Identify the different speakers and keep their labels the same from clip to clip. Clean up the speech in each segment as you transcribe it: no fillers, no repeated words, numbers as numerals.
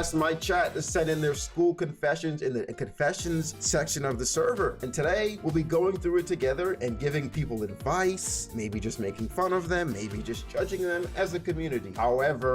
Speaker 1: asked my chat to send in their school confessions in the confessions section of the server. And today we'll be going through it together and giving people advice, maybe just making fun of them, maybe just judging them as a community. However,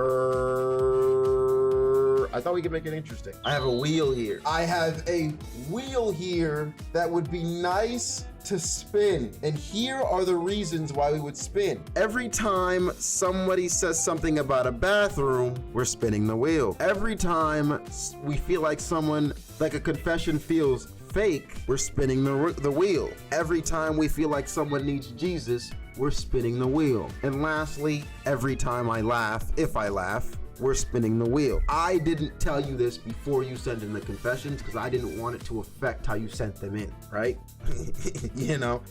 Speaker 1: I thought we could make it interesting. I have a wheel here. I have a wheel here that would be nice to spin, and here are the reasons why we would spin. Every time somebody says something about a bathroom, we're spinning the wheel. Every time we feel like a confession feels fake, we're spinning the wheel. Every time we feel like someone needs Jesus, we're spinning the wheel. And lastly, every time I laugh, if I laugh, we're spinning the wheel. I didn't tell you this before you sent in the confessions because I didn't want it to affect how you sent them in, right? You know,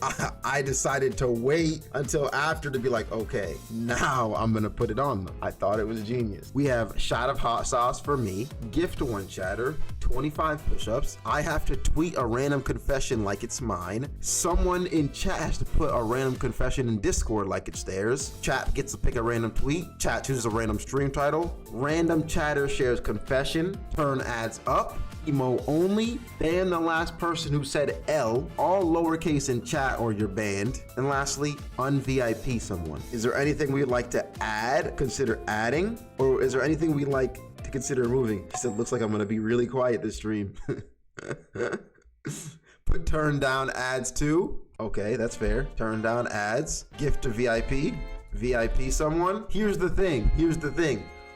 Speaker 1: I decided to wait until after to be like, okay, now I'm gonna put it on them. I thought it was genius. We have shot of hot sauce for me, gift one chatter, 25 push-ups. I have to tweet a random confession like it's mine. Someone in chat has to put a random confession in Discord like it's theirs. Chat gets to pick a random tweet. Chat chooses a random stream title. Random chatter shares confession. Turn ads up. Emo only. Ban the last person who said L. All lowercase in chat or you're banned. And lastly, un-VIP someone. Is there anything we'd like to add, consider adding? Or is there anything we'd like to consider removing? It looks like I'm gonna be really quiet this stream. Put turn down ads too. Okay, that's fair. Turn down ads. Gift to VIP. VIP someone. Here's the thing.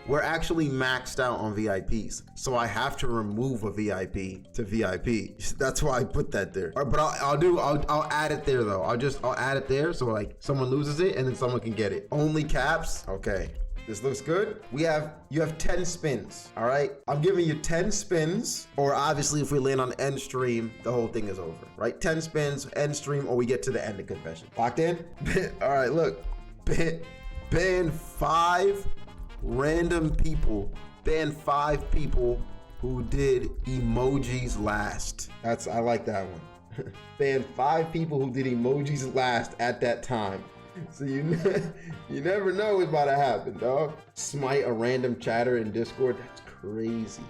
Speaker 1: We're actually maxed out on VIPs, so I have to remove a VIP to VIP. That's why I put that there. But I'll add it there though. I'll add it there so like someone loses it and then someone can get it. Only caps. Okay, this looks good. You have 10 spins. All right, I'm giving you 10 spins, or obviously if we land on end stream, the whole thing is over, right? 10 spins, end stream, or we get to the end of confession. Locked in? All right, look, ban 5 random people. Ban 5 people who did emojis last. I like that one. Ban 5 people who did emojis last at that time. So you never know what's about to happen, dog. Smite a random chatter in Discord. That's crazy.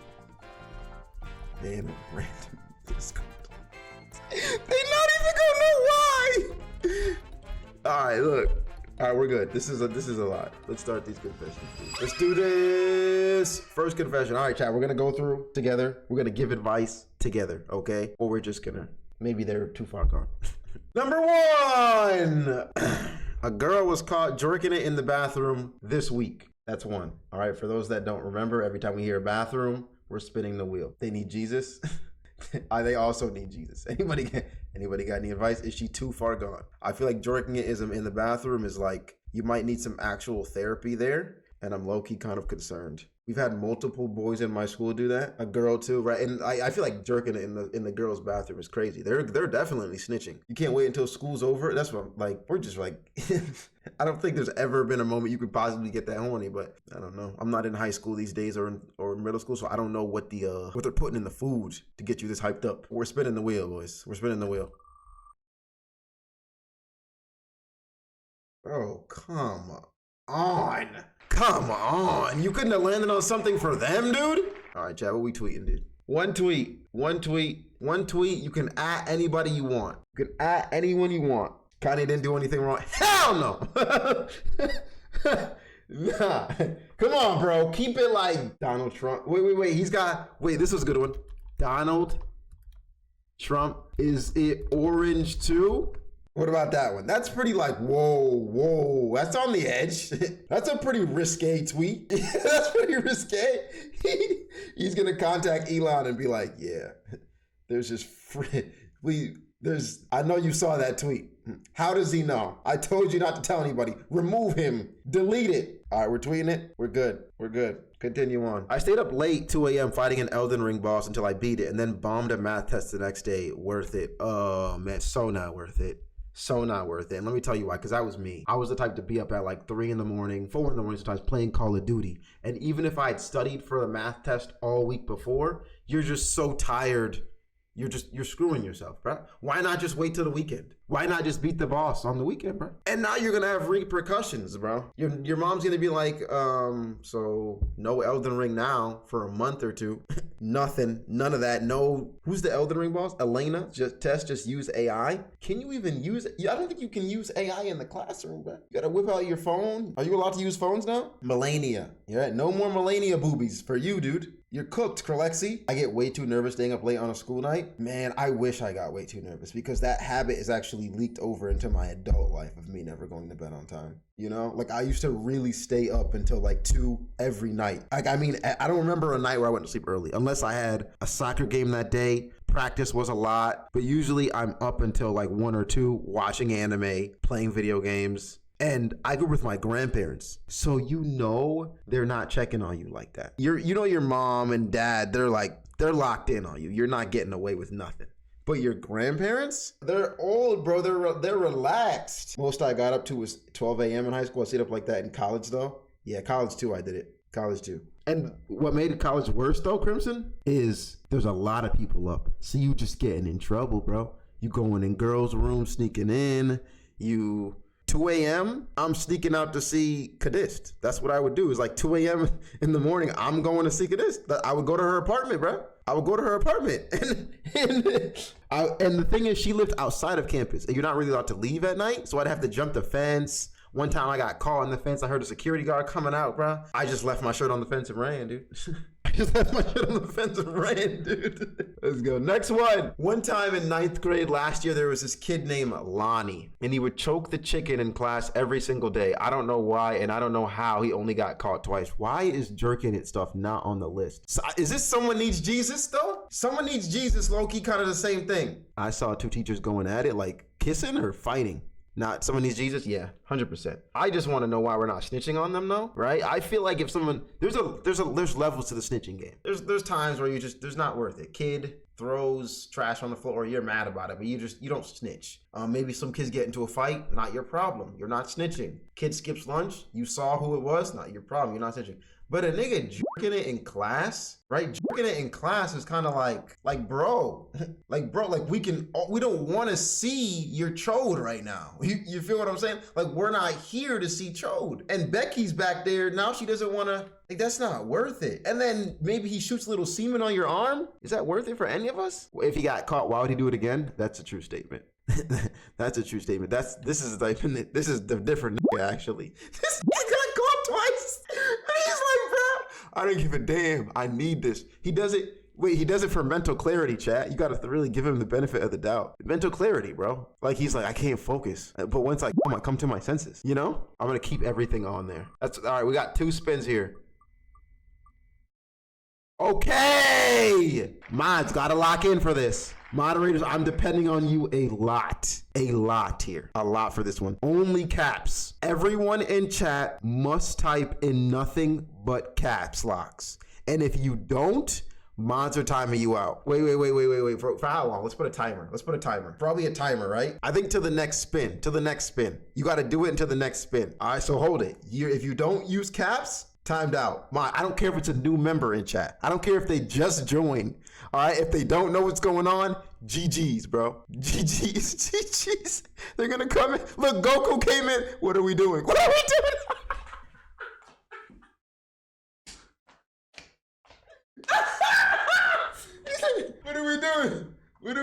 Speaker 1: Ban a random Discord. They not even gonna know why. All right, look. All right, we're good. This is a lot. Let's start these confessions. Let's do this. First confession. All right, chat. We're gonna go through together. We're gonna give advice together, okay? Or we're just gonna. Maybe they're too far gone. Number 1. A girl was caught jerking it in the bathroom this week. That's 1. All right. For those that don't remember, every time we hear a bathroom, we're spinning the wheel. They need Jesus. They also need Jesus. Anybody got any advice? Is she too far gone? I feel like jerking it in the bathroom is like, you might need some actual therapy there, and I'm low-key kind of concerned. We've had multiple boys in my school do that. A girl too, right? And I feel like jerking it in the girls' bathroom is crazy. They're definitely snitching. You can't wait until school's over. That's what I'm like. We're just like, I don't think there's ever been a moment you could possibly get that horny, but I don't know. I'm not in high school these days or middle school, so I don't know what they're putting in the food to get you this hyped up. We're spinning the wheel, boys. We're spinning the wheel. Oh, come on. Come on. You couldn't have landed on something for them, dude? All right, chat, what we tweeting, dude? One tweet. You can at anybody you want. You can at anyone you want. Kanye didn't do anything wrong. Hell no. Nah. Come on, bro. Keep it like Donald Trump. Wait. This was a good one. Donald Trump. Is it orange too? What about that one? That's pretty like, whoa. That's on the edge. That's a pretty risque tweet. That's pretty risque. He's gonna contact Elon and be like, yeah, there's just I know you saw that tweet. How does he know? I told you not to tell anybody. Remove him. Delete it. All right, we're tweeting it. We're good. Continue on. I stayed up late, 2 a.m. fighting an Elden Ring boss until I beat it and then bombed a math test the next day. Worth it. Oh, man, so not worth it. So not worth it. And let me tell you why, because that was me. I was the type to be up at like 3 in the morning, 4 in the morning sometimes playing Call of Duty. And even if I had studied for the math test all week before, you're just so tired. You're screwing yourself, bro. Why not just wait till the weekend? Why not just beat the boss on the weekend, bro? And now you're gonna have repercussions, bro. Your mom's gonna be like, so no Elden Ring now for a month or two. Nothing, none of that. No, who's the Elden Ring boss? Elena, just use AI. Can you even use it? I don't think you can use AI in the classroom, bro. You gotta whip out your phone. Are you allowed to use phones now? Melania, yeah, no more Melania boobies for you, dude. You're cooked, Kralexi. I get way too nervous staying up late on a school night. Man, I wish I got way too nervous because that habit is actually leaked over into my adult life of me never going to bed on time. You know, like I used to really stay up until like 2 every night. Like, I mean, I don't remember a night where I went to sleep early unless I had a soccer game that day. Practice was a lot, but usually I'm up until like 1 or 2 watching anime, playing video games. And I grew up with my grandparents, so you know they're not checking on you like that. You know your mom and dad, they're locked in on you. You're not getting away with nothing. But your grandparents, they're old, bro. They're relaxed. Most I got up to was 12 a.m. in high school. I stayed up like that in college though. Yeah, college too. I did it. College too. And what made college worse though, Crimson, is there's a lot of people up. So you just getting in trouble, bro. You going in girls' rooms, sneaking in. 2 a.m., I'm sneaking out to see Kadist. That's what I would do. Is like 2 a.m. in the morning, I'm going to see Kadist. I would go to her apartment, bro. I would go to her apartment. And the thing is, she lived outside of campus, and you're not really allowed to leave at night. So I'd have to jump the fence. One time I got caught on the fence. I heard a security guard coming out, bro. I just left my shirt on the fence and ran, dude. I just left my shirt on the fence and ran, dude. Let's go. Next one. One time in 9th grade last year, there was this kid named Lonnie, and he would choke the chicken in class every single day. I don't know why, and I don't know how he only got caught twice. Why is jerking it stuff not on the list? So, is this Someone Needs Jesus, though? Someone Needs Jesus, low-key, kind of the same thing. I saw 2 teachers going at it, like kissing or fighting. Not Someone Needs Jesus, yeah, 100%. I just want to know why we're not snitching on them, though, right? I feel like if someone there's levels to the snitching game. There's times where there's not worth it. Kid throws trash on the floor, or you're mad about it, but you don't snitch. Maybe some kids get into a fight, not your problem. You're not snitching. Kid skips lunch, you saw who it was, not your problem. You're not snitching. But a nigga jerking it in class, right? Jerking it in class is kind of like bro, like we don't want to see your chode right now. You feel what I'm saying? Like, we're not here to see chode. And Becky's back there now. She doesn't want to. Like, that's not worth it. And then maybe he shoots a little semen on your arm. Is that worth it for any of us? If he got caught, why would he do it again? That's a true statement. That's a true statement. This is the different nigga, actually. This nigga got caught twice. And he's like, bro, I don't give a damn. I need this. He does it. Wait, he does it for mental clarity, chat. You gotta really give him the benefit of the doubt. Mental clarity, bro. Like, he's like, I can't focus. But once I come to my senses, you know? I'm gonna keep everything on there. That's all right. We got 2 spins here. Okay. Mods, gotta lock in for this. Moderators, I'm depending on you a lot here. A lot for this one. Only caps. Everyone in chat must type in nothing but caps locks. And if you don't, mods are timing you out. Wait. For how long? Let's put a timer. Probably a timer, right? I think to the next spin. You got to do it until the next spin. All right, so hold it. If you don't use caps, timed out. I don't care if it's a new member in chat. I don't care if they just joined. All right, if they don't know what's going on, GG's, bro. GG's. They're gonna come in. Look, Goku came in. What are we doing? What are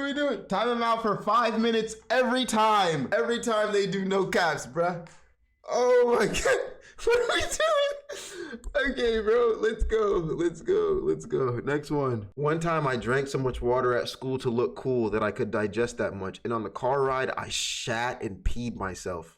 Speaker 1: we doing? Time them out for 5 minutes every time. Every time they do no caps, bruh. Oh my God. What are we doing? Okay, bro, let's go. Next one. One time I drank so much water at school to look cool that I could digest that much. And on the car ride, I shat and peed myself.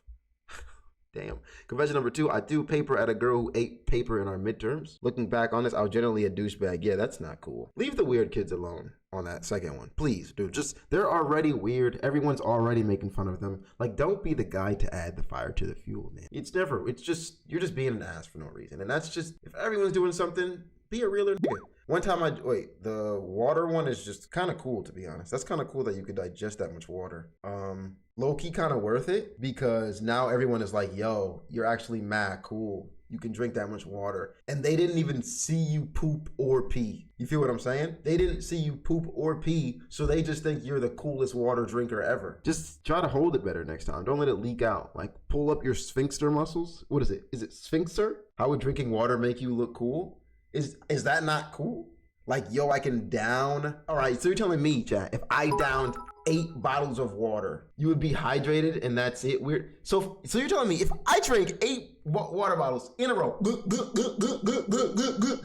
Speaker 1: Damn. Confession number 2, I threw paper at a girl who ate paper in our midterms. Looking back on this, I was generally a douchebag. Yeah, that's not cool. Leave the weird kids alone on that second one. Please, dude. They're already weird. Everyone's already making fun of them. Like, don't be the guy to add the fire to the fuel, man. You're just being an ass for no reason. And that's just, if everyone's doing something, be a realer nigga. One time the water one is just kind of cool, to be honest. That's kind of cool that you could digest that much water. Low-key kind of worth it because now everyone is like, yo, you're actually mad cool you can drink that much water. And they didn't even see you poop or pee. You feel what I'm saying? They didn't see you poop or pee, so they just think you're the coolest water drinker ever. Just try to hold it better next time. Don't let it leak out. Like, pull up your sphincter muscles. What is it? Is it sphincter? How would drinking water make you look cool? Is that not cool? Like, yo, I can down. All right, so you're telling me, chat, if I downed 8 bottles of water, you would be hydrated and that's it? Weird. So you're telling me if I drank 8 water bottles in a row,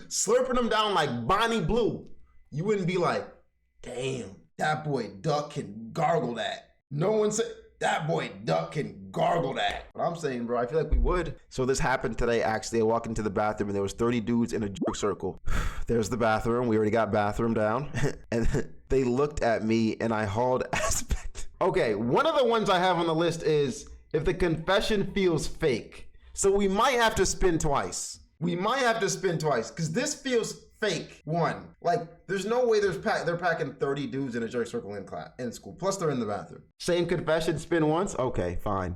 Speaker 1: slurping them down like Bonnie Blue, you wouldn't be like, damn, that boy Duck can gargle that. No one said, that boy Duck can gargle that. But I'm saying, bro, I feel like we would. So this happened today, actually. I walked into the bathroom and there was 30 dudes in a jerk circle. There's the bathroom. We already got bathroom down. And they looked at me and I hauled aspect. Okay, one of the ones I have on the list is if the confession feels fake. So we might have to spin twice. Because this feels fake. One, like, there's no way they're packing 30 dudes in a jerk circle in school. Plus they're in the bathroom. Same confession, spin once? Okay, fine.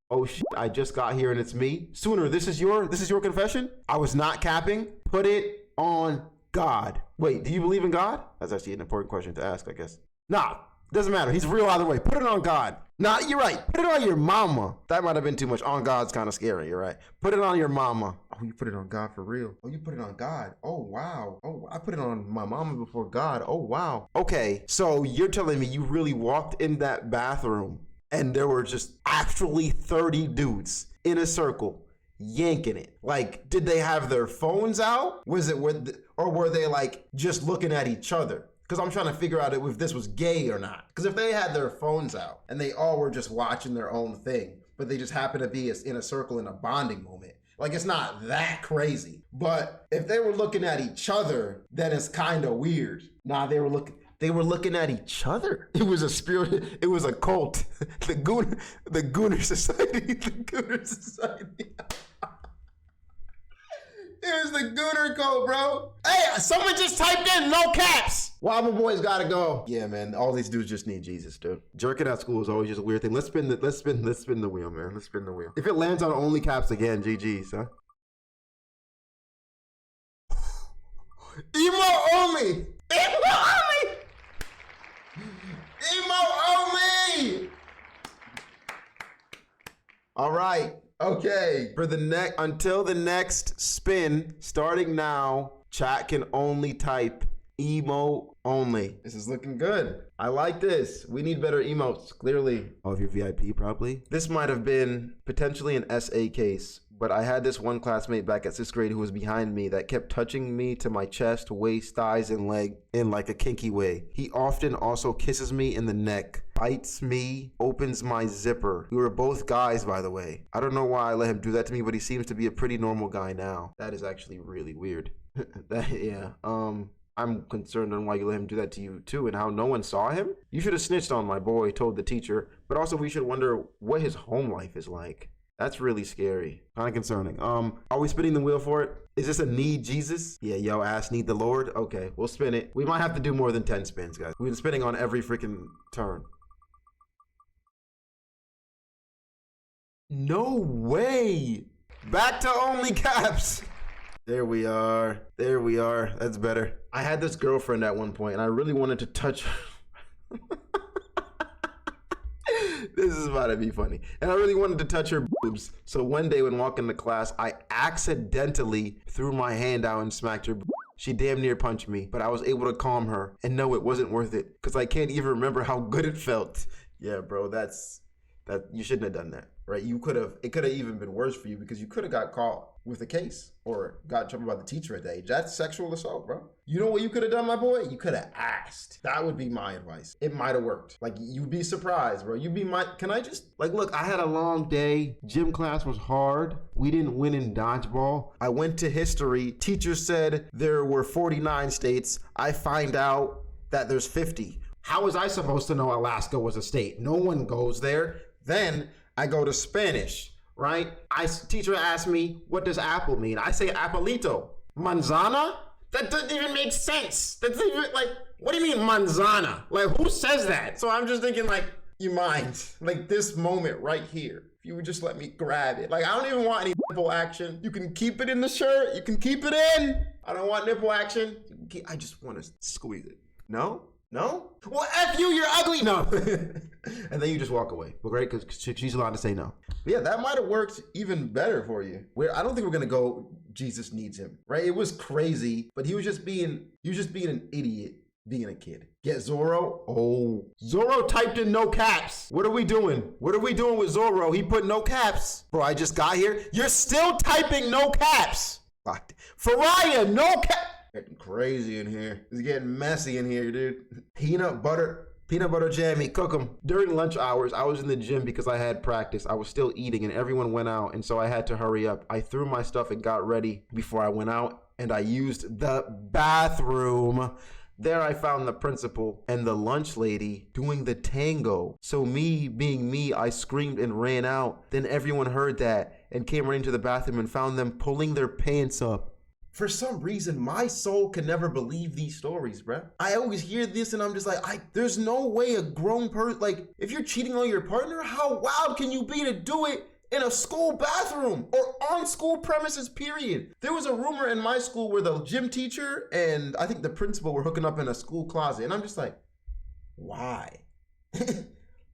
Speaker 1: Oh shit, I just got here and it's me. Sooner, this is your confession? I was not capping. Put it on God. Wait, do you believe in God? That's actually an important question to ask, I guess. Nah, doesn't matter. He's real either way. Put it on God. Nah, you're right. Put it on your mama. That might have been too much. On God's kind of scary. You're right. Put it on your mama. Oh, you put it on God for real. Oh, you put it on God. Oh, wow. Oh, I put it on my mama before God. Oh, wow. Okay, so you're telling me you really walked in that bathroom and there were just actually 30 dudes in a circle yanking it. Like, did they have their phones out? Or were they like just looking at each other? Because I'm trying to figure out if this was gay or not. Because if they had their phones out and they all were just watching their own thing, but they just happen to be in a circle in a bonding moment, like, it's not that crazy. But if they were looking at each other, then it's kind of weird. Nah, they were looking at each other. It was a spirit. It was a cult. The Gooner Society. The Gooner Society. It was the Gooner cult, bro. Hey, someone just typed in no caps. Wobble boys gotta go. Yeah, man. All these dudes just need Jesus, dude. Jerking at school is always just a weird thing. Let's spin the wheel, man. Let's spin the wheel. If it lands on only caps again, GG's, huh? Emo only. Emo only. Emo only. All right. Okay, until the next spin, starting now, chat can only type emo only. This is looking good. I like this. We need better emotes, clearly. Oh, if you're VIP, probably. This might have been potentially an SA case, but I had this one classmate back at 6th grade who was behind me that kept touching me to my chest, waist, thighs, and leg in like a kinky way. He often also kisses me in the neck, bites me, opens my zipper. We were both guys, by the way. I don't know why I let him do that to me, but he seems to be a pretty normal guy now. That is actually really weird. Yeah. I'm concerned on why you let him do that to you too and how no one saw him. You should have snitched on my boy, told the teacher, but also we should wonder what his home life is like. That's really scary. Kind of concerning. Are we spinning the wheel for it? Is this a need Jesus? Yeah, yo ass need the Lord? Okay, we'll spin it. We might have to do more than 10 spins, guys. We've been spinning on every freaking turn. No way! Back to only caps! There we are. There we are. That's better. I had this girlfriend at one point and I really wanted to touch her. This is about to be funny. And I really wanted to touch her boobs. So one day when walking to class, I accidentally threw my hand out and smacked her boobs. She damn near punched me, but I was able to calm her and no, it wasn't worth it because I can't even remember how good it felt. Yeah, bro, that you shouldn't have done that, right? It could have even been worse for you because you could have got caught with a case or got in trouble by the teacher at that age. That's sexual assault, bro. You know what you could have done, my boy? You could have asked. That would be my advice. It might have worked. Like, you'd be surprised, bro. Can I just, like, look, I had a long day. Gym class was hard. We didn't win in dodgeball. I went to history. Teacher said there were 49 states. I find out that there's 50. How was I supposed to know Alaska was a state? No one goes there. Then I go to Spanish, right? Teacher asked me, what does apple mean? I say apelito. Manzana? That doesn't even make sense. That's even like, what do you mean manzana? Like, who says that? So I'm just thinking like, You mind? Like this moment right here. If you would just let me grab it. Like I don't even want any nipple action. You can keep it in the shirt. You can keep it in. I don't want nipple action. I just want to squeeze it. No? No? Well, F you, you're ugly. No. And then you just walk away. Well, great, because she's allowed to say no. But yeah, that might have worked even better for you. I don't think we're going to go, Jesus needs him, right? It was crazy, but he was just being an idiot. Being a kid. Get Zoro? Oh. Zoro typed in no caps. What are we doing? What are we doing with Zoro? He put no caps. Bro, I just got here. You're still typing no caps. Faraya, no cap. Getting crazy in here. It's getting messy in here, dude. Peanut butter jammy, cook them. During lunch hours, I was in the gym because I had practice. I was still eating and everyone went out, and so I had to hurry up. I threw my stuff and got ready before I went out, and I used the bathroom. There I found the principal and the lunch lady doing the tango. So me being me, I screamed and ran out. Then everyone heard that and came right into the bathroom and found them pulling their pants up. For some reason, my soul can never believe these stories, bruh. I always hear this and I'm just like, there's no way a grown person, like if you're cheating on your partner, how wild can you be to do it in a school bathroom or on school premises, period? There was a rumor in my school where the gym teacher and I think the principal were hooking up in a school closet. And I'm just like, why?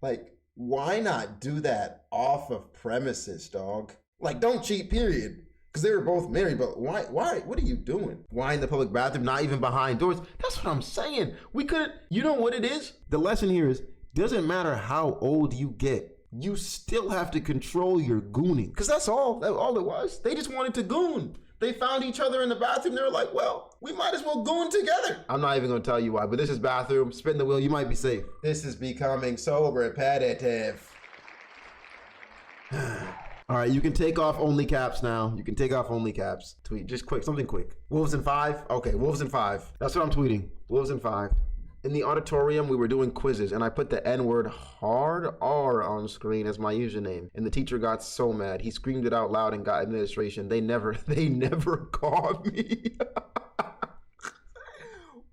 Speaker 1: Like, why not do that off of premises, dog? Like, don't cheat, period. Because they were both married, but why? What are you doing? Why in the public bathroom, not even behind doors? That's what I'm saying. We couldn't, you know what it is? The lesson here is, doesn't matter how old you get, you still have to control your gooning. Because that's all it was. They just wanted to goon. They found each other in the bathroom. They were like, well, we might as well goon together. I'm not even going to tell you why, but this is bathroom. Spin the wheel. You might be safe. This is becoming so repetitive. All right, you can take off only caps now. You can take off only caps. Tweet, just quick, something quick. Wolves in 5? Okay, Wolves in 5. That's what I'm tweeting. Wolves in 5. In the auditorium, we were doing quizzes, and I put the N-word hard R on screen as my username. And the teacher got so mad. He screamed it out loud and got administration. They never called me.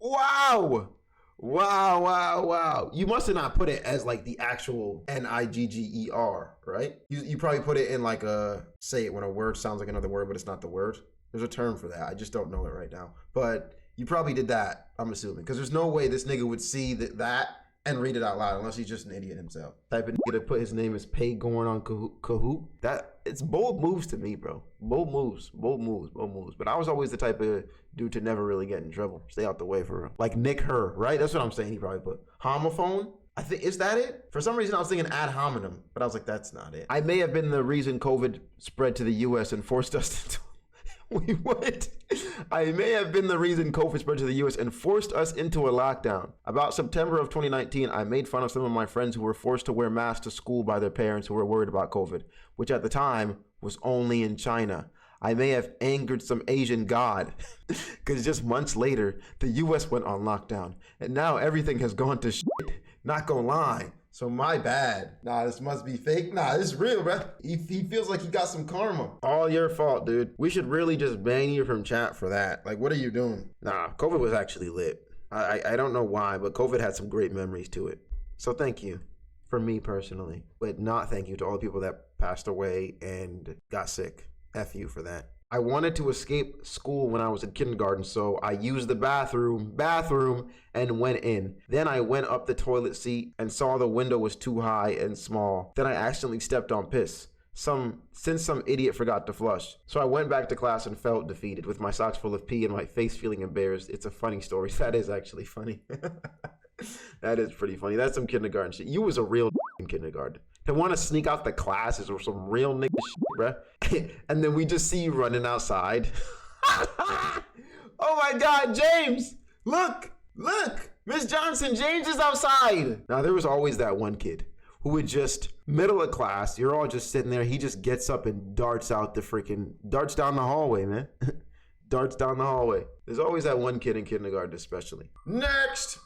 Speaker 1: Wow. Wow. You must have not put it as like the actual Nigger, right? You probably put it in like say it when a word sounds like another word, but it's not the word. There's a term for that. I just don't know it right now. But you probably did that, I'm assuming. Because there's no way this nigga would see that and read it out loud unless he's just an idiot himself. Type of nigga to put his name as Paygorn on Kahoot. It's bold moves to me, bro. Bold moves. But I was always the type of dude to never really get in trouble. Stay out the way for real. Like Nick Her, right? That's what I'm saying. He probably put homophone. I think, is that it? For some reason I was thinking ad hominem, but I was like, that's not it. I may have been the reason COVID spread to the US and forced us to I may have been the reason COVID spread to the US and forced us into a lockdown. About September of 2019, I made fun of some of my friends who were forced to wear masks to school by their parents who were worried about COVID, which at the time was only in China. I may have angered some Asian god, because just months later, the US went on lockdown, and now everything has gone to shit. Not gonna lie. So my bad. Nah, this must be fake. Nah, this is real, bro. He feels like he got some karma. All your fault, dude. We should really just ban you from chat for that. Like, what are you doing? Nah, COVID was actually lit. I don't know why, but COVID had some great memories to it. So thank you. For me personally. But not thank you to all the people that passed away and got sick. F you for that. I wanted to escape school when I was in kindergarten, so I used the bathroom, and went in. Then I went up the toilet seat and saw the window was too high and small. Then I accidentally stepped on piss. Since some idiot forgot to flush. So I went back to class and felt defeated with my socks full of pee and my face feeling embarrassed. It's a funny story. That is actually funny. That is pretty funny. That's some kindergarten shit. You was a real in kindergarten. To want to sneak out the classes or some real nigga shit, bruh. And then we just see you running outside. Oh my God, James! Look! Miss Johnson, James is outside! Now, there was always that one kid who would just, middle of class, you're all just sitting there, he just gets up and darts down the hallway, man. Darts down the hallway. There's always that one kid in kindergarten, especially. Next!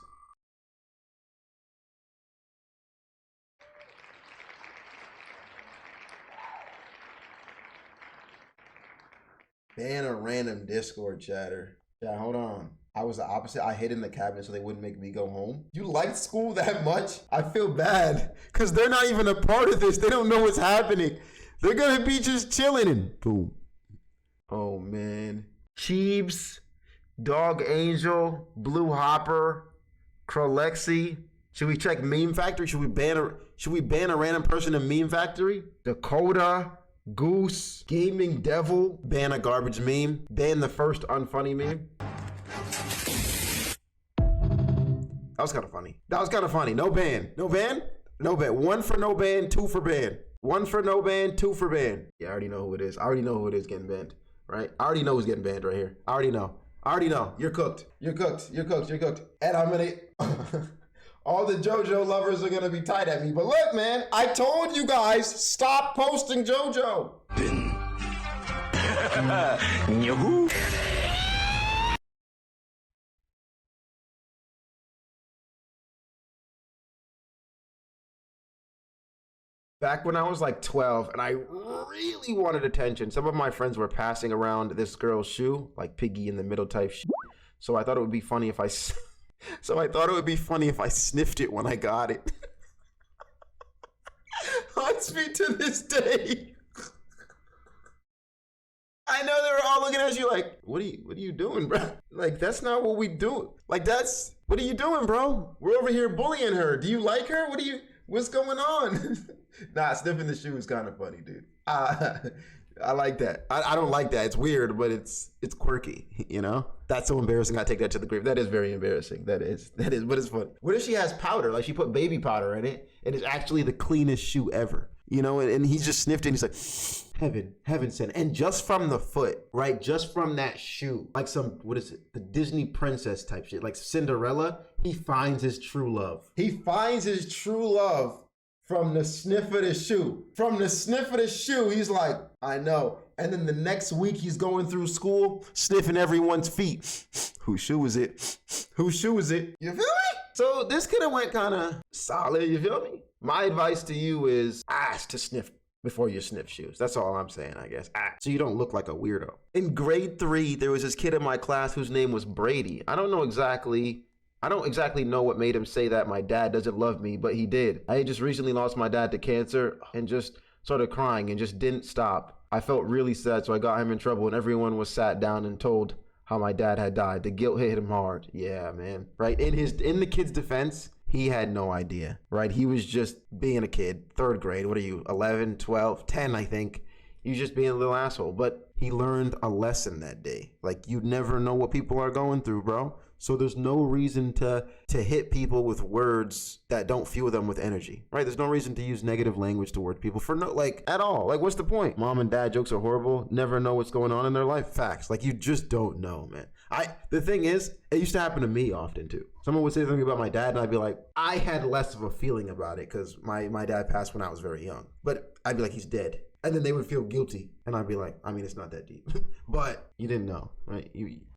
Speaker 1: Ban a random Discord chatter. Yeah, hold on. I was the opposite. I hid in the cabinet so they wouldn't make me go home. You liked school that much? I feel bad because they're not even a part of this. They don't know what's happening. They're going to be just chilling and boom. Oh, man. Cheebs, Dog Angel, Blue Hopper, Krolexi. Should we check Meme Factory? Should we ban a random person in Meme Factory? Dakota, Goose, Gaming Devil, ban a garbage meme, ban the first unfunny meme. That was kind of funny. That was kind of funny. No ban. No ban? No ban. 1 for no ban, 2 for ban. 1 for no ban, 2 for ban. Yeah, I already know who it is. I already know who it is getting banned, right? I already know who's getting banned right here. I already know. I already know. You're cooked. You're cooked. You're cooked. You're cooked. And I'm gonna... All the JoJo lovers are gonna be tight at me. But look, man, I told you guys, stop posting JoJo. Back when I was like 12 and I really wanted attention, some of my friends were passing around this girl's shoe, like Piggy in the middle type shit. So I thought it would be funny if I sniffed it when I got it. Haunts me to this day. I know they were all looking at you like, what are you doing, bro? Like, that's not what we do. Like, what are you doing, bro? We're over here bullying her. Do you like her? What's going on? Nah, sniffing the shoe is kind of funny, dude. I like that. I don't like that. It's weird, but it's quirky, you know? That's so embarrassing. I take that to the grave. That is very embarrassing. That is, but it's funny. What if she has powder? Like she put baby powder in it and it's actually the cleanest shoe ever, you know? And he just sniffed it and he's like, heaven sent. And just from the foot, right? Just from that shoe, like what is it? The Disney princess type shit, like Cinderella, he finds his true love. He finds his true love from the sniff of the shoe. From the sniff of the shoe, he's like, I know. And then the next week he's going through school, sniffing everyone's feet. Whose shoe is it? Whose shoe is it? You feel me? So this could have went kind of solid, you feel me? My advice to you is ask to sniff before you sniff shoes. That's all I'm saying, I guess. So you don't look like a weirdo. In grade 3, there was this kid in my class whose name was Brady. I don't exactly know what made him say that my dad doesn't love me, but he did. I had just recently lost my dad to cancer and just started crying and just didn't stop. I felt really sad, so I got him in trouble and everyone was sat down and told how my dad had died. The guilt hit him hard. Yeah, man. Right? In the kid's defense, he had no idea, right? He was just being a kid. 3rd grade. What are you? 11, 12, 10, I think. He was just being a little asshole, but he learned a lesson that day. Like, you never know what people are going through, bro. So there's no reason to hit people with words that don't fuel them with energy, right? There's no reason to use negative language towards people at all. Like, what's the point? Mom and dad jokes are horrible. Never know what's going on in their life. Facts. Like, you just don't know, man. The thing is, it used to happen to me often too. Someone would say something about my dad and I'd be like, I had less of a feeling about it because my dad passed when I was very young. But I'd be like, he's dead. And then they would feel guilty. And I'd be like, I mean, it's not that deep. But you didn't know, right?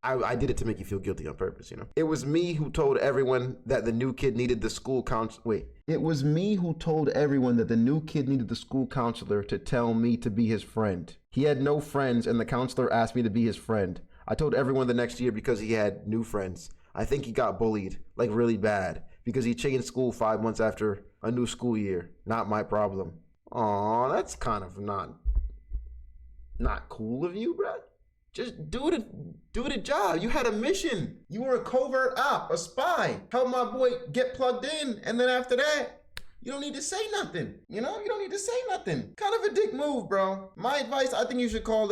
Speaker 1: I did it to make you feel guilty on purpose, you know? It was me who told everyone that the new kid needed the school counselor. It was me who told everyone that the new kid needed the school counselor to tell me to be his friend. He had no friends and the counselor asked me to be his friend. I told everyone the next year because he had new friends. I think he got bullied, like really bad, because he changed school 5 months after a new school year. Not my problem. Aw, that's kind of not cool of you, bro. Just do the job. You had a mission. You were a covert op, a spy. Help my boy get plugged in, and then after that, you don't need to say nothing. You know, you don't need to say nothing. Kind of a dick move, bro. My advice, I think you should call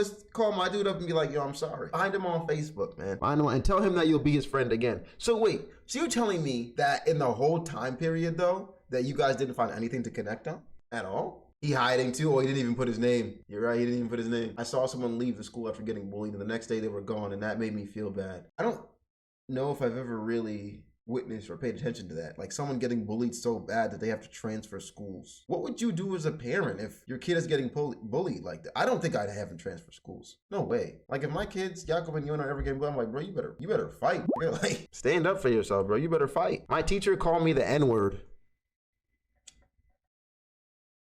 Speaker 1: my dude up and be like, yo, I'm sorry. Find him on Facebook, man. Find him and tell him that you'll be his friend again. So wait, so you're telling me that in the whole time period though, that you guys didn't find anything to connect on at all? He hiding too, or he didn't even put his name. You're right, he didn't even put his name. I saw someone leave the school after getting bullied and the next day they were gone and that made me feel bad. I don't know if I've ever really witnessed or paid attention to that. Like someone getting bullied so bad that they have to transfer schools. What would you do as a parent if your kid is getting bullied like that? I don't think I'd have him transfer schools. No way. Like if my kids, Jacob and Yona, are ever getting bullied, I'm like, bro, you better fight. You're like, stand up for yourself, bro. You better fight. My teacher called me the N-word.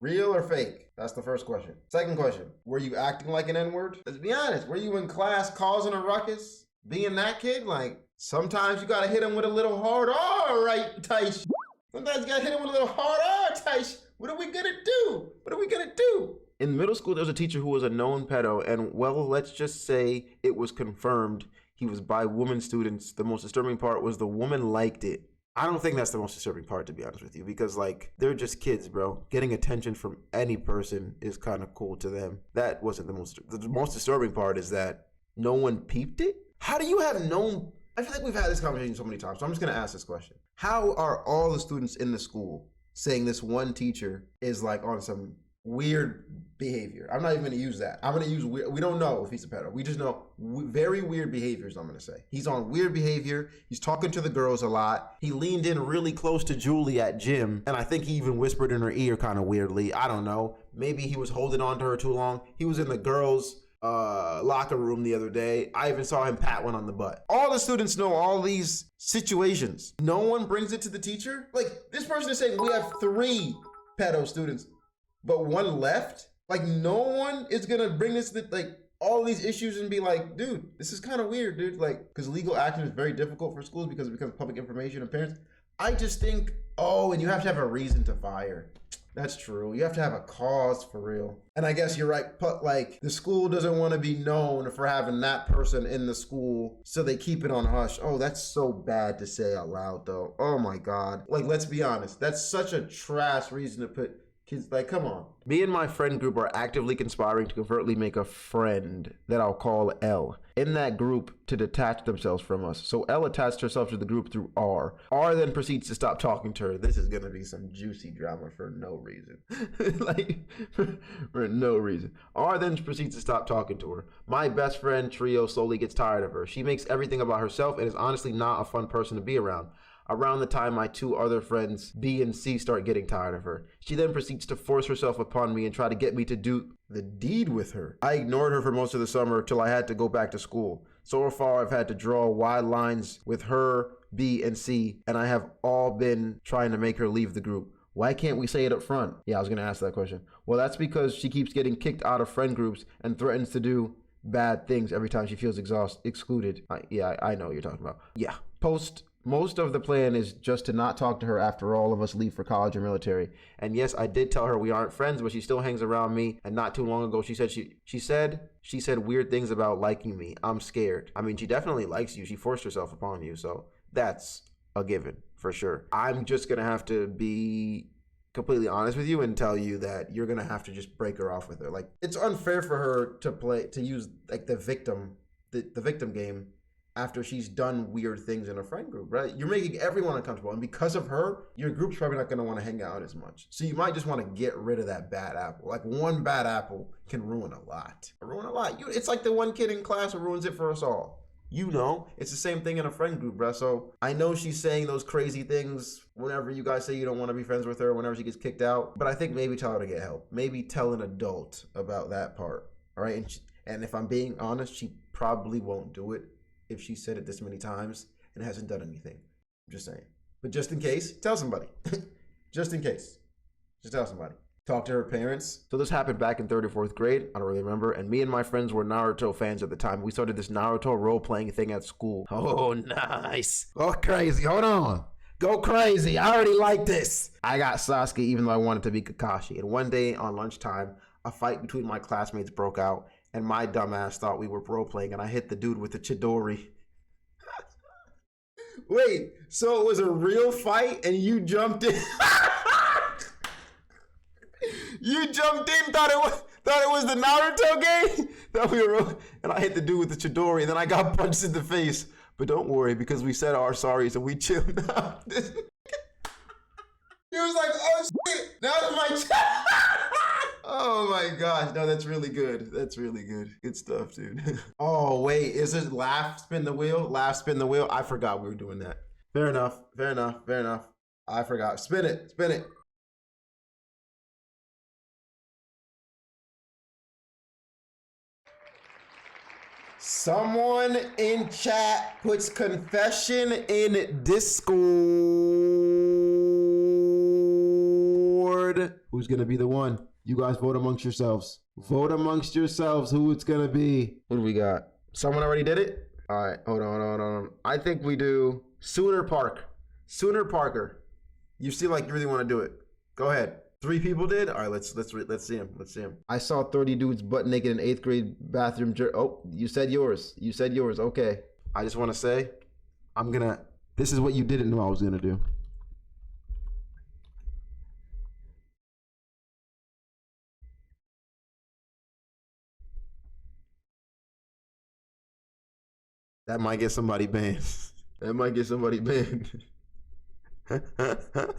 Speaker 1: Real or fake? That's the first question. Second question, were you acting like an N-word? Let's be honest, were you in class causing a ruckus? being that kid, like, sometimes you gotta hit him with a little hard R, right, Tice? Sometimes you gotta hit him with a little hard R, Tice. What are we gonna do? What are we gonna do? In middle school, there was a teacher who was a known pedo, and well, let's just say it was confirmed he was by women students. The most disturbing part was the woman liked it. I don't think that's the most disturbing part, to be honest with you, because like, they're just kids, bro. Getting attention from any person is kind of cool to them. That wasn't the most disturbing part is that no one peeped it? How do you have known? I feel like we've had this conversation so many times, so I'm just gonna ask this question. How are all the students in the school saying this one teacher is like on some weird behavior? I'm not even gonna use that. I'm gonna use weird. We don't know if he's a pedo. We just know very weird behaviors, I'm gonna say. He's on weird behavior. He's talking to the girls a lot. He leaned in really close to Julie at gym, and I think he even whispered in her ear kind of weirdly. I don't know. Maybe he was holding on to her too long. He was in the girls' locker room the other day. I even saw him pat one on the butt. All the students know all these situations. No one brings it to the teacher? Like, this person is saying we have 3 pedo students, but 1 left? Like, no one is gonna bring this to like all these issues and be like, dude, this is kind of weird, dude. Like, because legal action is very difficult for schools because it becomes public information and parents. I just think, oh, and you have to have a reason to fire. That's true. You have to have a cause for real. And I guess you're right, but like the school doesn't want to be known for having that person in the school, so they keep it on hush. Oh, that's so bad to say out loud though. Oh my God. Like, let's be honest. That's such a trash reason to put kids, like, come on. Me and my friend group are actively conspiring to covertly make a friend that I'll call L in that group to detach themselves from us. So L attached herself to the group through R. R then proceeds to stop talking to her. This is gonna be some juicy drama for no reason. Like, for no reason. R then proceeds to stop talking to her. My best friend trio slowly gets tired of her. She makes everything about herself and is honestly not a fun person to be around. Around the time my 2 other friends, B and C, start getting tired of her. She then proceeds to force herself upon me and try to get me to do the deed with her. I ignored her for most of the summer till I had to go back to school. So far, I've had to draw wide lines with her, B, and C, and I have all been trying to make her leave the group. Why can't we say it up front? Yeah, I was gonna ask that question. Well, that's because she keeps getting kicked out of friend groups and threatens to do bad things every time she feels excluded. Yeah, I know what you're talking about. Yeah, most of the plan is just to not talk to her after all of us leave for college or military. And yes, I did tell her we aren't friends, but she still hangs around me. And not too long ago, she said weird things about liking me. I'm scared. I mean, she definitely likes you. She forced herself upon you. So that's a given for sure. I'm just going to have to be completely honest with you and tell you that you're going to have to just break her off with her. Like, it's unfair for her to use like the victim game after she's done weird things in a friend group, right? You're making everyone uncomfortable. And because of her, your group's probably not gonna wanna hang out as much. So you might just wanna get rid of that bad apple. Like, one bad apple can ruin a lot. It's like the one kid in class who ruins it for us all. You know, it's the same thing in a friend group, bro. So I know she's saying those crazy things whenever you guys say you don't wanna be friends with her, whenever she gets kicked out. But I think maybe tell her to get help. Maybe tell an adult about that part, all right? And if I'm being honest, she probably won't do it if she said it this many times and hasn't done anything. I'm just saying. But just in case, tell somebody. Just in case. Just tell somebody. Talk to her parents. So this happened back in 3rd or 4th grade. I don't really remember. And me and my friends were Naruto fans at the time. We started this Naruto role-playing thing at school. Oh, nice. Go crazy. Hold on. Go crazy. I already like this. I got Sasuke even though I wanted to be Kakashi. And one day on lunchtime, a fight between my classmates broke out. And my dumbass thought we were role-playing, and I hit the dude with the Chidori. Wait, so it was a real fight, and you jumped in? You jumped in, thought it was the Naruto game? Thought we were, and I hit the dude with the Chidori, and then I got punched in the face. But don't worry, because we said our sorries, and we chilled out. He was like, oh shit, now it's my chat. Oh my gosh, no, that's really good. That's really good. Good stuff, dude. Oh wait, is it laugh, spin the wheel? Laugh, spin the wheel? I forgot we were doing that. Fair enough, fair enough, fair enough. I forgot. Spin it, spin it. Someone in chat puts confession in Discord. Who's gonna be the one? You guys vote amongst yourselves. Vote amongst yourselves who it's gonna be. What do we got? Someone already did it? All right, hold on, hold on. I think we do Sooner Park. Sooner Parker. You seem like you really want to do it. Go ahead. 3 people did. All right, let's see him. Let's see him. I saw 30 dudes butt naked in 8th grade bathroom. Oh, you said yours. You said yours. Okay. I just want to say, this is what you didn't know I was gonna do. That might get somebody banned. That might get somebody banned. That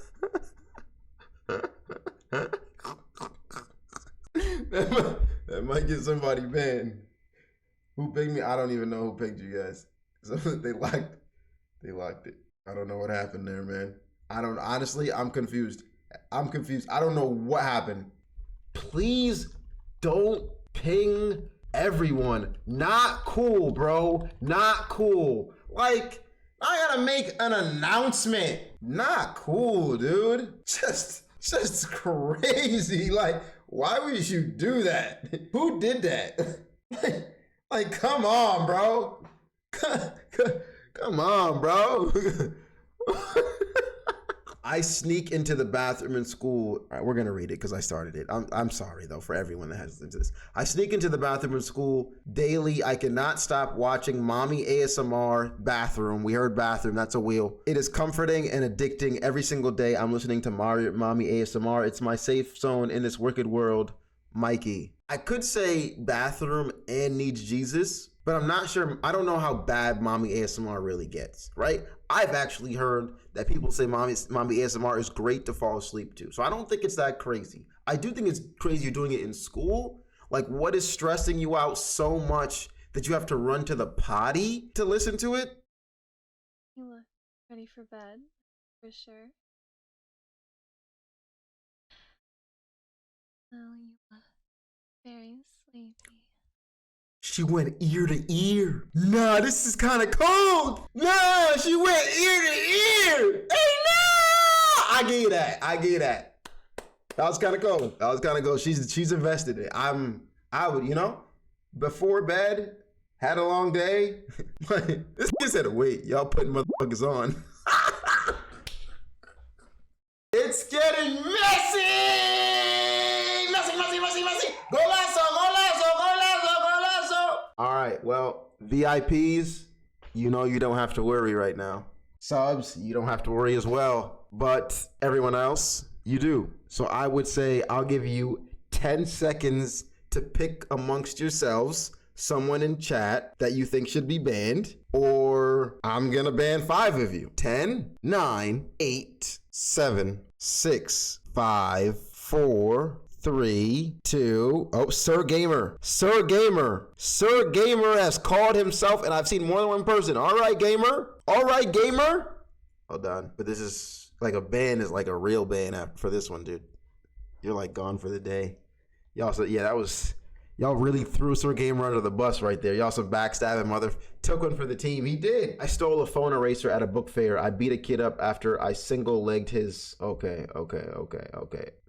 Speaker 1: might get somebody banned. Who picked me? I don't even know who picked you guys. So they locked it. I don't know what happened there, man. Honestly, I'm confused. I don't know what happened. Please don't ping everyone. Not cool, bro. Not cool. Like, I gotta make an announcement. Not cool, dude. Just crazy. Like, why would you do that? Who did that? Like, come on, bro. Come on, bro. I sneak into the bathroom in school. All right, we're gonna read it because I started it. I'm sorry though for everyone that has into this. I sneak into the bathroom in school daily. I cannot stop watching mommy ASMR bathroom. We heard bathroom, that's a wheel. It is comforting and addicting. Every single day I'm listening to mommy ASMR. It's my safe zone in this wicked world. Mikey. I could say bathroom and needs Jesus, but I'm not sure. I don't know how bad mommy ASMR really gets, right? I've actually heard that people say mommy ASMR is great to fall asleep to. So I don't think it's that crazy. I do think it's crazy you're doing it in school. Like, what is stressing you out so much that you have to run to the potty to listen to it?
Speaker 2: You look ready for bed, for sure. Oh, you look very sleepy.
Speaker 1: She went ear to ear. Nah, this is kind of cold. Nah, she went ear to ear. Hey, no! I give you that. That was kind of cold. She's invested in it. I would, before bed, had a long day. This kid said, wait, y'all putting motherfuckers on. It's getting messy. Messy. Go lasso. All right, well, VIPs, you don't have to worry right now. Subs, you don't have to worry as well. But everyone else, you do. So I would say I'll give you 10 seconds to pick amongst yourselves someone in chat that you think should be banned, or I'm gonna ban 5 of you. 10, 9, 8, 7, 6, 5, 4, 3, 2, Sir Gamer has called himself, and I've seen more than one person. All right, Gamer. Hold on, but this is like a ban is like a real ban for this one, dude. You're like gone for the day. Y'all said, yeah, y'all really threw Sir Gamer under the bus right there. Y'all some backstabbing mother. Took one for the team. He did. I stole a phone eraser at a book fair. I beat a kid up after I single-legged his. Okay.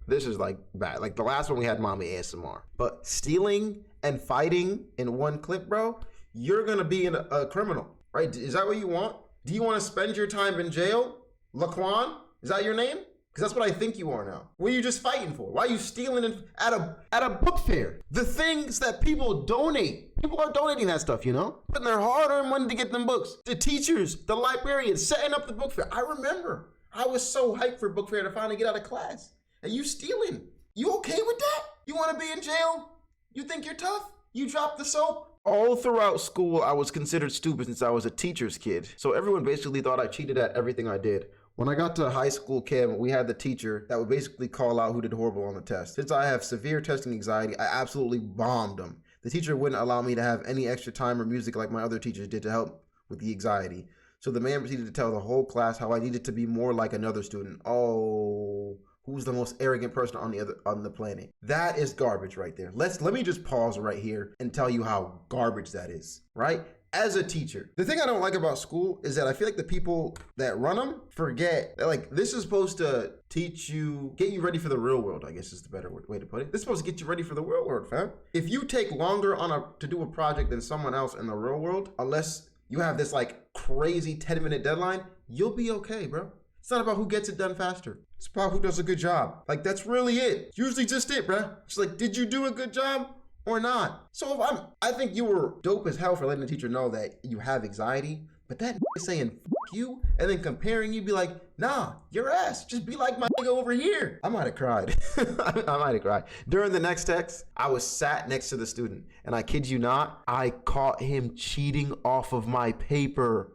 Speaker 1: This is like bad. Like the last one we had mommy ASMR. But stealing and fighting in one clip, bro, you're gonna be a criminal, right? Is that what you want? Do you want to spend your time in jail? Laquan? Is that your name? Because that's what I think you are now. What are you just fighting for? Why are you stealing at a book fair? The things that people donate. People are donating that stuff, Putting their hard-earned money to get them books. The teachers, the librarians, setting up the book fair. I remember. I was so hyped for book fair to finally get out of class. And you stealing. You okay with that? You want to be in jail? You think you're tough? You dropped the soap? All throughout school, I was considered stupid since I was a teacher's kid. So everyone basically thought I cheated at everything I did. When I got to high school chem, we had the teacher that would basically call out who did horrible on the test. Since I have severe testing anxiety, I absolutely bombed them. The teacher wouldn't allow me to have any extra time or music like my other teachers did to help with the anxiety. So the man proceeded to tell the whole class how I needed to be more like another student. Oh, who's the most arrogant person on the planet? That is garbage right there. Let me just pause right here and tell you how garbage that is, right? As a teacher, the thing I don't like about school is that I feel like the people that run them forget that, like, this is supposed to get you ready for the real world, I guess is the better way to put it. This is supposed to get you ready for the real world, fam. If you take longer to do a project than someone else in the real world, unless you have this like crazy 10-minute deadline, you'll be okay, bro. It's not about who gets it done faster. It's about who does a good job. Like, that's really it. It's usually just it, bro. It's like, did you do a good job or not? So if I think you were dope as hell for letting the teacher know that you have anxiety, but that saying F you and then comparing you, be like, nah, your ass, just be like my nigga over here. I might have cried. I might have cried. During the next text, I was sat next to the student, and I kid you not, I caught him cheating off of my paper.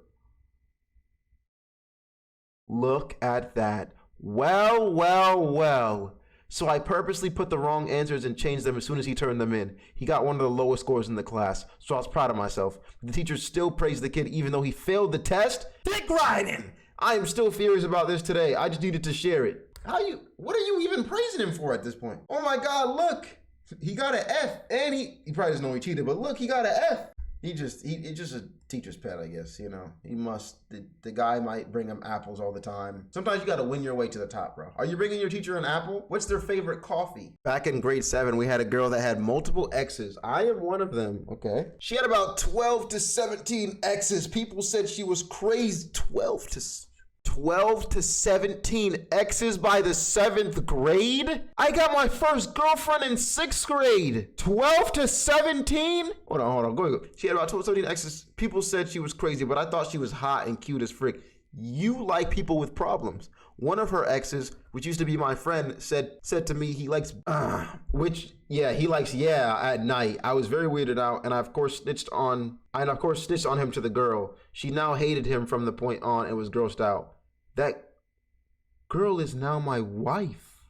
Speaker 1: Look at that. Well, well, well. So I purposely put the wrong answers and changed them as soon as he turned them in. He got one of the lowest scores in the class, so I was proud of myself. The teacher still praised the kid even though he failed the test. Dick riding! I am still furious about this today. I just needed to share it. What are you even praising him for at this point? Oh my God, look. He got an F, and he probably doesn't know he cheated, but look, he got an F. It's just a teacher's pet, I guess, you know. The guy might bring him apples all the time. Sometimes you gotta win your way to the top, bro. Are you bringing your teacher an apple? What's their favorite coffee? Back in grade 7, we had a girl that had multiple exes. I am one of them, okay? She had about 12 to 17 exes. People said she was crazy. 12 to 17 exes by the 7th grade? I got my first girlfriend in 6th grade. 12 to 17? Hold on. Go. She had about 12 to 17 exes. People said she was crazy, but I thought she was hot and cute as frick. You like people with problems. One of her exes, which used to be my friend, said to me he likes, he likes at night. I was very weirded out, and I of course snitched on him to the girl. She now hated him from the point on and was grossed out. That girl is now my wife.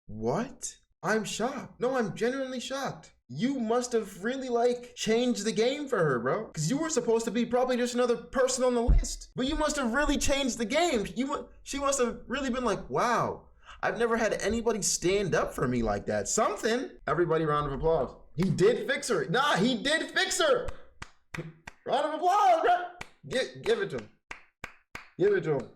Speaker 1: What? I'm shocked. No, I'm genuinely shocked. You must have really changed the game for her, bro. Because you were supposed to be probably just another person on the list. But you must have really changed the game. She must have really been like, wow. I've never had anybody stand up for me like that. Something. Everybody, round of applause. He did fix her. Nah, he did fix her. Round of applause, bro. Give it to him. Give it to him.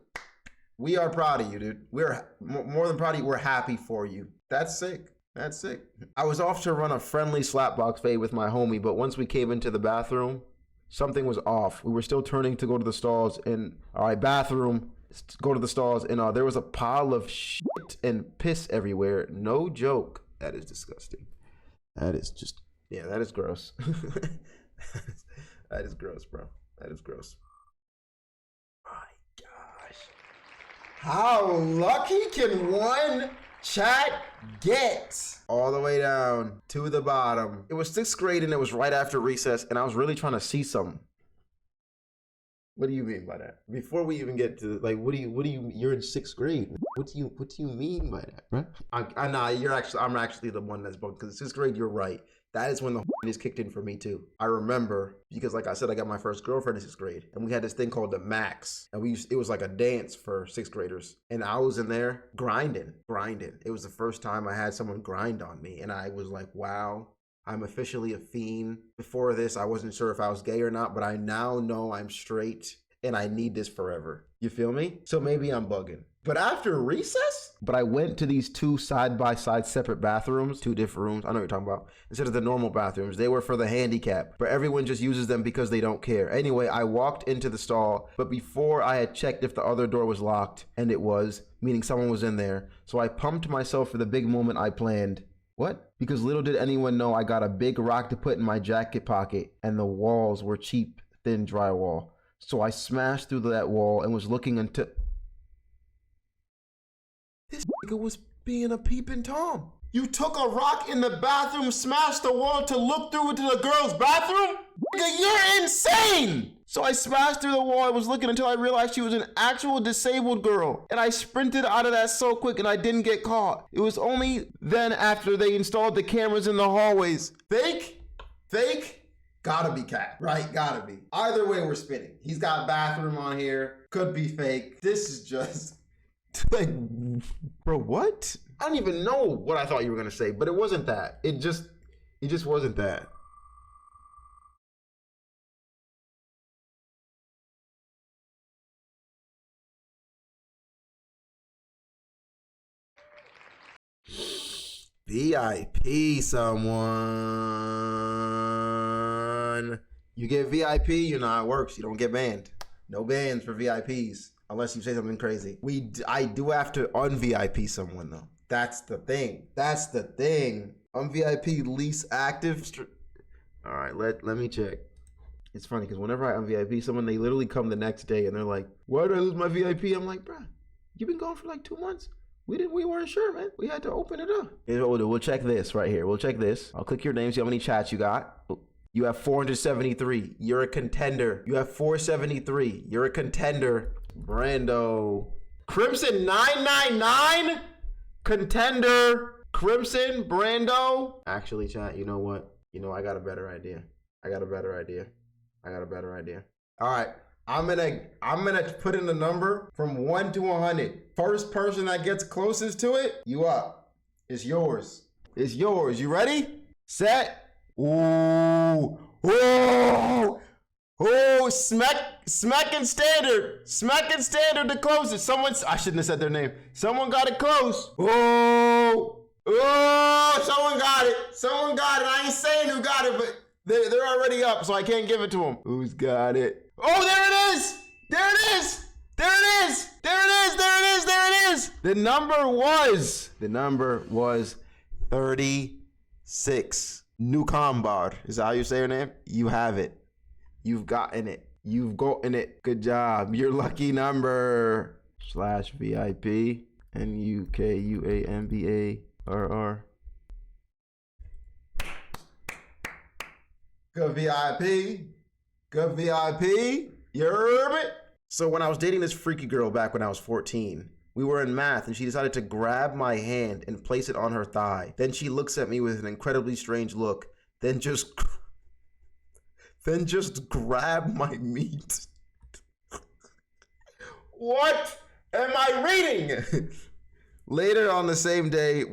Speaker 1: We are proud of you, dude. We're more than proud of you. We're happy for you. That's sick. That's sick. I was off to run a friendly slapbox fade with my homie, but once we came into the bathroom, something was off. We were still turning to go to the stalls and, all right, bathroom. Go to the stalls, and there was a pile of shit and piss everywhere. No joke. That is disgusting. That is just, that is gross. That is gross, bro. That is gross. My gosh. How lucky can one chat get? All the way down to the bottom. It was 6th grade, and it was right after recess, and I was really trying to see something. What do you mean by that? Before we even get to you're in 6th grade. What do you mean by that, right? I'm actually the one that's both, because 6th grade, you're right. That is when the is kicked in for me too. I remember, because like I said, I got my first girlfriend in 6th grade, and we had this thing called the Max, and it was like a dance for 6th graders, and I was in there grinding. It was the first time I had someone grind on me, and I was like, wow. I'm officially a fiend. Before this, I wasn't sure if I was gay or not, but I now know I'm straight and I need this forever. You feel me? So maybe I'm bugging. But after recess? But I went to these 2 side-by-side separate bathrooms, 2 different rooms. I know what you're talking about. Instead of the normal bathrooms, they were for the handicap, but everyone just uses them because they don't care. Anyway, I walked into the stall, but before I had checked if the other door was locked, and it was, meaning someone was in there. So I pumped myself for the big moment I planned. What? Because little did anyone know I got a big rock to put in my jacket pocket, and the walls were cheap, thin drywall. So I smashed through that wall and was looking until... This nigga was being a peeping Tom. You took a rock in the bathroom, smashed the wall to look through into the girl's bathroom? Nigga, you're insane! So I smashed through the wall. I was looking until I realized she was an actual disabled girl. And I sprinted out of that so quick and I didn't get caught. It was only then after they installed the cameras in the hallways. Fake? Gotta be cat, right? Gotta be. Either way, we're spinning. He's got bathroom on here. Could be fake. This is just like, bro, what? I don't even know what I thought you were gonna say, but it wasn't that. It just wasn't that. VIP someone. You get VIP, you know how it works. You don't get banned. No bans for VIPs unless you say something crazy. I do have to un-VIP someone though. That's the thing. That's the thing. Un-VIP least active. All right, let me check. It's funny because whenever I un-VIP someone, they literally come the next day and they're like, "Why did I lose my VIP?" I'm like, "Bruh, you've been gone for like 2 months. We weren't sure, man. We had to open it up." We'll check this right here. We'll check this. I'll click your name, see how many chats you got. You have 473. You're a contender. You have 473. You're a contender. Brando. Crimson 999? Contender. Crimson, Brando. Actually, chat, you know what? I got a better idea. All right. I'm gonna put in the number from 1 to 100. First person that gets closest to it, you up. It's yours. You ready? Set. Ooh. Smacking standard the closest. I shouldn't have said their name. Someone got it close. Someone got it. I ain't saying who got it, but they're already up, so I can't give it to them. Who's got it? Oh, there it is. The number was 36. Nukambar is that how you say your name? You have it. You've gotten it. Good job. Your lucky number /VIP NUKUAMBARR. Good VIP. You heard it? So when I was dating this freaky girl back when I was 14, we were in math and she decided to grab my hand and place it on her thigh. Then she looks at me with an incredibly strange look. Then just grab my meat. What am I reading? Later on the same day,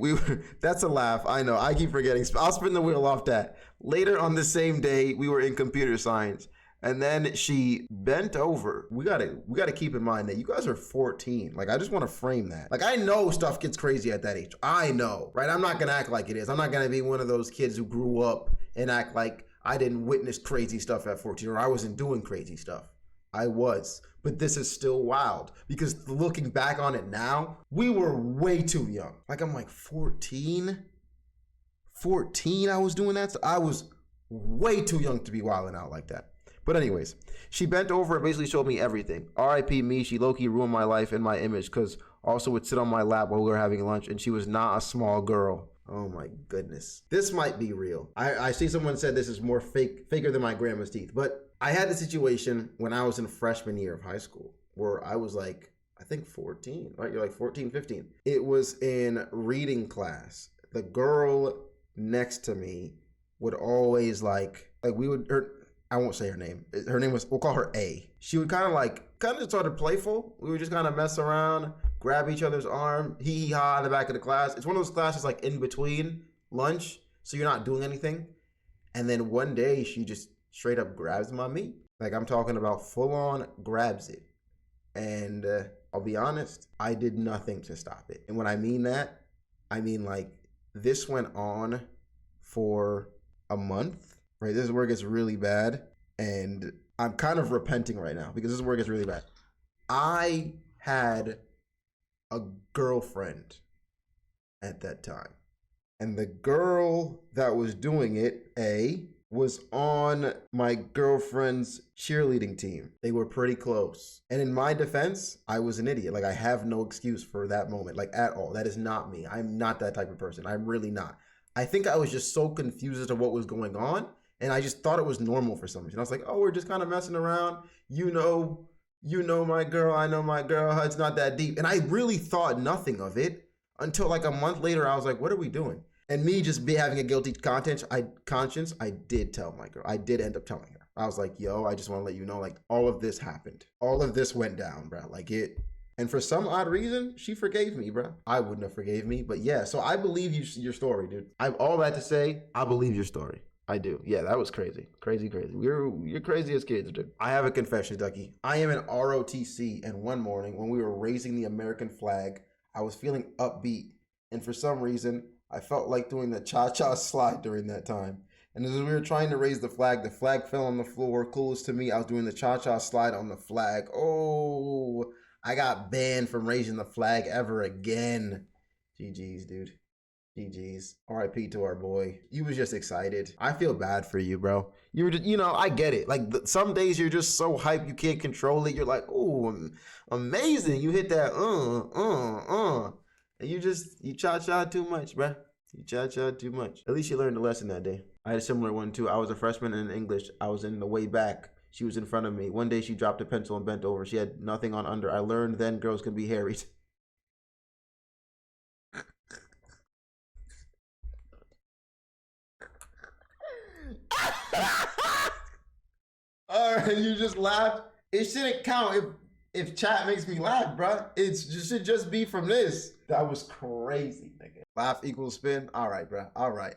Speaker 1: that's a laugh. I know, I keep forgetting. I'll spin the wheel off that. Later on the same day, we were in computer science. And then she bent over. We gotta keep in mind that you guys are 14. Like, I just want to frame that. Like, I know stuff gets crazy at that age. I know, right? I'm not gonna act like it is. I'm not gonna be one of those kids who grew up and act like I didn't witness crazy stuff at 14 or I wasn't doing crazy stuff. I was. But this is still wild because looking back on it now, we were way too young. Like, I'm like 14 I was doing that. So I was way too young to be wilding out like that. But anyways, she bent over and basically showed me everything. R.I.P. me, she low-key ruined my life and my image because also would sit on my lap while we were having lunch and she was not a small girl. Oh my goodness. This might be real. I see someone said this is more faker than my grandma's teeth. But I had a situation when I was in freshman year of high school where I was like, I think 14, right? You're like 14, 15. It was in reading class. The girl next to me would always I won't say her name. Her name was, we'll call her A. She would kind of sort of playful. We would just kind of mess around, grab each other's arm, hee hee ha in the back of the class. It's one of those classes like in between lunch, so you're not doing anything. And then one day she just straight up grabs my meat. Like, I'm talking about full on grabs it. And I'll be honest, I did nothing to stop it. And when I mean that, I mean like this went on for a month. Right, this is where it gets really bad, and I'm kind of repenting right now because this is where it gets really bad. I had a girlfriend at that time, and the girl that was doing it, was on my girlfriend's cheerleading team. They were pretty close. And in my defense, I was an idiot. Like, I have no excuse for that moment, like, at all. That is not me. I'm not that type of person. I'm really not. I think I was just so confused as to what was going on. And I just thought it was normal for some reason. I was like, oh, we're just kind of messing around. You know my girl, I know my girl. It's not that deep. And I really thought nothing of it until like a month later, I was like, what are we doing? And me just having a guilty conscience, I did tell my girl. I did end up telling her. I was like, yo, I just want to let you know, like, all of this happened. All of this went down, bro. Like, it. And for some odd reason, she forgave me, bro. I wouldn't have forgave me. But yeah, so I believe your story, dude. I have all that to say. I believe your story. I do. Yeah, that was crazy. Crazy. You're crazy as kids, dude. I have a confession, Ducky. I am in ROTC, and one morning when we were raising the American flag, I was feeling upbeat. And for some reason, I felt like doing the cha-cha slide during that time. And as we were trying to raise the flag fell on the floor. Close to me, I was doing the cha-cha slide on the flag. Oh, I got banned from raising the flag ever again. GG's, dude. GG's. RIP to our boy. You was just excited. I feel bad for you, bro. You were just, I get it. Like some days you're just so hyped you can't control it. You're like, oh, amazing. You hit that, and you cha-cha too much, bro. You cha-cha too much. At least you learned a lesson that day. I had a similar one too. I was a freshman in English. I was in the way back. She was in front of me. One day she dropped a pencil and bent over. She had nothing on under. I learned then girls can be harried. All right, you just laughed. It shouldn't count if chat makes me laugh, bro. It should just be from this. That was crazy, nigga. Laugh equals spin. All right, bro. All right,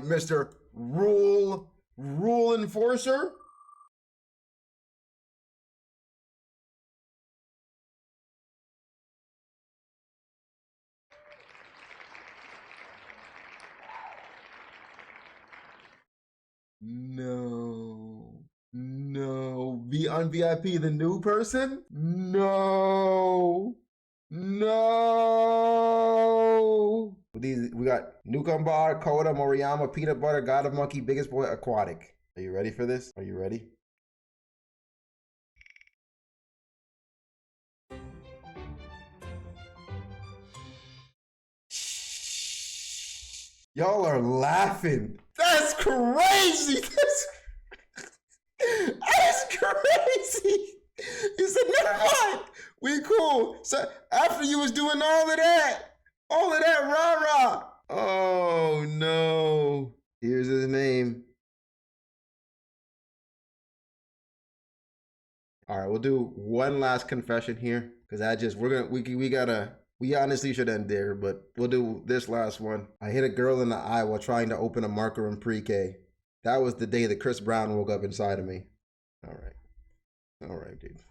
Speaker 1: Mr. Rule Enforcer. No. Be on VIP, the new person? No. We got Nukambar, Koda, Moriyama, Peanut Butter, God of Monkey, Biggest Boy, Aquatic. Are you ready for this? Are you ready? Y'all are laughing. That's crazy. That's crazy. He said, never mind. We cool. So after you was doing all of that rah-rah. Oh no. Here's his name. All right, we'll do one last confession here because we honestly should end there, but we'll do this last one. I hit a girl in the eye while trying to open a marker in pre-K. That was the day that Chris Brown woke up inside of me. All right, dude.